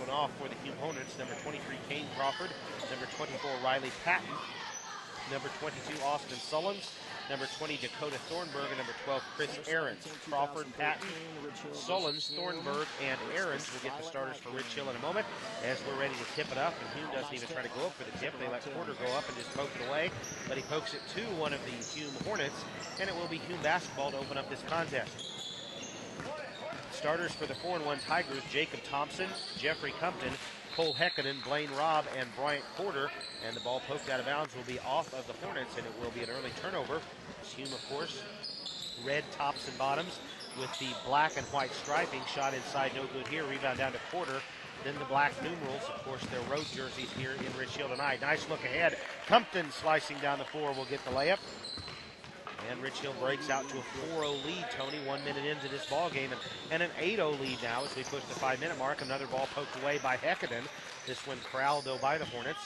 going off for the Hume Hornets. Number 23, Kane Crawford. Number 24, Riley Patton. Number 22, Austin Sullins. Number 20, Dakota Thornburg. And number 12, Chris Ahrens. Crawford, Patton, Sullins, Thornburg, and Ahrens will get the starters for Rich Hill in a moment as we're ready to tip it up. And Hume doesn't even try to go up for the tip. They let Porter go up and just poke it away. But he pokes it to one of the Hume Hornets, and it will be Hume basketball to open up this contest. Starters for the 4-1 Tigers, Jacob Thompson, Jeffrey Compton, Cole Hekinen, Blaine Robb, and Bryant Porter. And the ball poked out of bounds will be off of the Hornets, and it will be an early turnover. Hume, of course, red tops and bottoms with the black and white striping. Shot inside, no good here. Rebound down to Porter. Then the black numerals, of course, their road jerseys here in Rich Hill tonight. Nice look ahead. Compton slicing down the floor will get the layup. And Rich Hill breaks out to a 4-0 lead, Tony, 1 minute into this ball game, and an 8-0 lead now as we push the 5-minute mark. Another ball poked away by Hekinen. This one corralled, though, by the Hornets.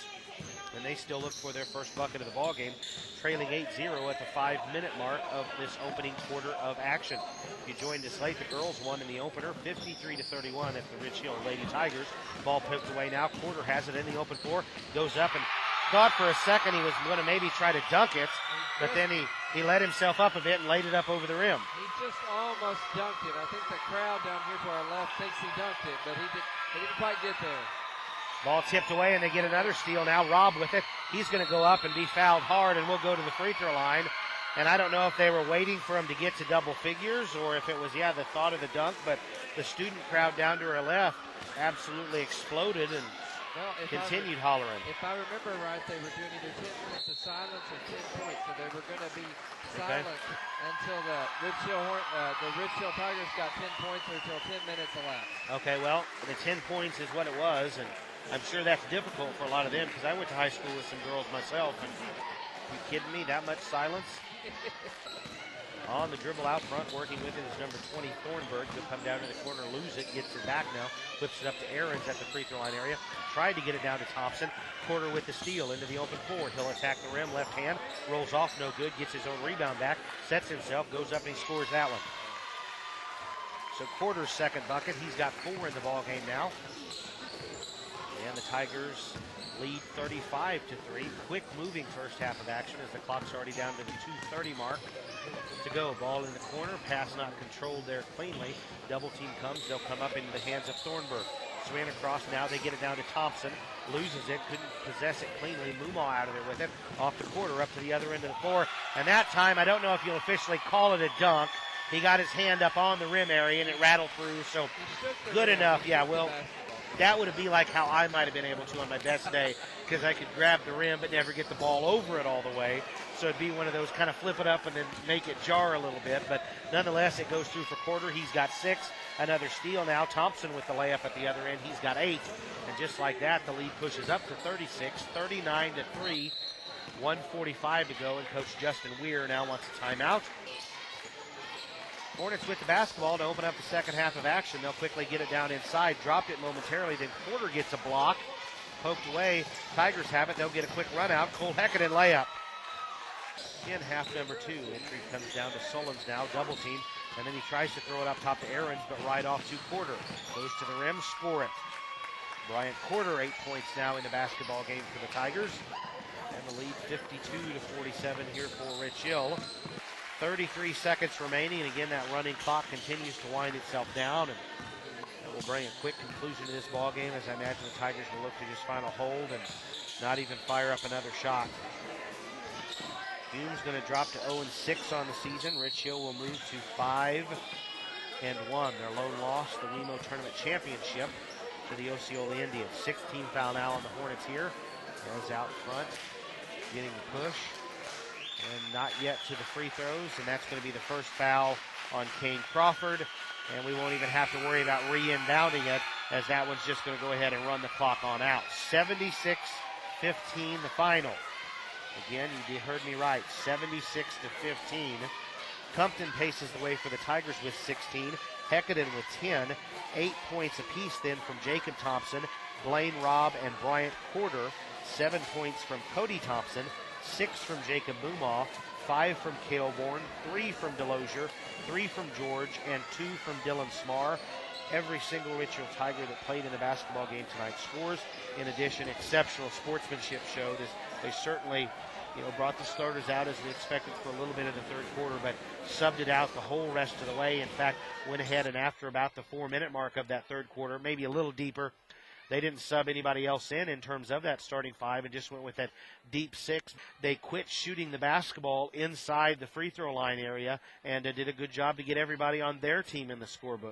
And they still look for their first bucket of the ball game, trailing 8-0 at the 5-minute mark of this opening quarter of action. If you joined us late, the girls won in the opener, 53-31 at the Rich Hill Lady Tigers. Ball poked away now. Porter has it in the open floor, goes up and thought for a second he was going to maybe try to dunk it, but then he let himself up a bit and laid it up over the rim. He just almost dunked it. I think the crowd down here to our left thinks he dunked it, but he didn't quite get there. Ball tipped away, and they get another steal now. Robb with it. He's going to go up and be fouled hard, and we'll go to the free throw line. And I don't know if they were waiting for him to get to double figures or if it was, the thought of the dunk, but the student crowd down to her left absolutely exploded and continued hollering. If I remember right, they were doing either 10 minutes of silence or 10 points, so they were going to be silent until the Rich Hill Tigers got 10 points or until 10 minutes elapsed. Okay, well, the 10 points is what it was, and I'm sure that's difficult for a lot of them because I went to high school with some girls myself, and you kidding me? That much silence? On the dribble out front, working with it is number 20, Thornburg. He'll come down to the corner, lose it, gets it back now, flips it up to Ahrens at the free throw line area. Tried to get it down to Thompson. Porter with the steal into the open floor. He'll attack the rim, left hand, rolls off, no good, gets his own rebound back, sets himself, goes up and he scores that one. So Porter's second bucket. He's got 4 in the ball game now. And the Tigers lead 35-3. Quick moving first half of action as the clock's already down to the 2:30 mark to go. Ball in the corner, pass not controlled there cleanly. Double team comes, they'll come up into the hands of Thornburg. Swing across, now they get it down to Thompson. Loses it, couldn't possess it cleanly. Mumal out of there with it. Off the quarter, up to the other end of the floor. And that time, I don't know if you'll officially call it a dunk. He got his hand up on the rim area and it rattled through, so good enough. Yeah, well, that would be like how I might have been able to on my best day because I could grab the rim but never get the ball over it all the way. So it'd be one of those kind of flip it up and then make it jar a little bit. But nonetheless, it goes through for Porter. He's got 6. Another steal now. Thompson with the layup at the other end. He's got 8. And just like that, the lead pushes up to 36, 39-3. 1:45 to go, and Coach Justin Weir now wants a timeout. Hornets with the basketball to open up the second half of action. They'll quickly get it down inside. Dropped it momentarily. Then Porter gets a block. Poked away. Tigers have it. They'll get a quick run out. Cole Hekinen layup. In half number 2. Entry comes down to Sullins now. Double team. And then he tries to throw it up top to Ahrens, but right off to Porter. Goes to the rim. Score it. Bryant Porter 8 points now in the basketball game for the Tigers. And the lead 52-47 here for Rich Hill. 33 seconds remaining, and again that running clock continues to wind itself down, and that will bring a quick conclusion to this ball game, as I imagine the Tigers will look to just find a hold and not even fire up another shot. Hume's going to drop to 0-6 on the season. Rich Hill will move to 5-1. Their lone loss, the WeMo Tournament Championship, to the Osceola Indians. 16 foul now on the Hornets here. As out front, getting the push. And not yet to the free throws, and that's going to be the first foul on Kane Crawford. And we won't even have to worry about re-inbounding it, as that one's just going to go ahead and run the clock on out. 76-15 the final. Again, you heard me right, 76-15. Compton paces the way for the Tigers with 16. Hekinen with 10. 8 points apiece then from Jacob Thompson, Blaine Robb, and Bryant Porter. 7 points from Cody Thompson. 6 from Jacob Mumal, 5 from Cale Bourne, 3 from Delosier, 3 from George, and 2 from Dylan Smar. every single Richfield Tiger that played in the basketball game tonight scores. In addition, exceptional sportsmanship showed as they certainly, brought the starters out as we expected for a little bit of the third quarter, but subbed it out the whole rest of the way. In fact, went ahead and after about the 4-minute mark of that third quarter, maybe a little deeper, they didn't sub anybody else in terms of that starting five and just went with that deep six. They quit shooting the basketball inside the free throw line area and did a good job to get everybody on their team in the scorebook.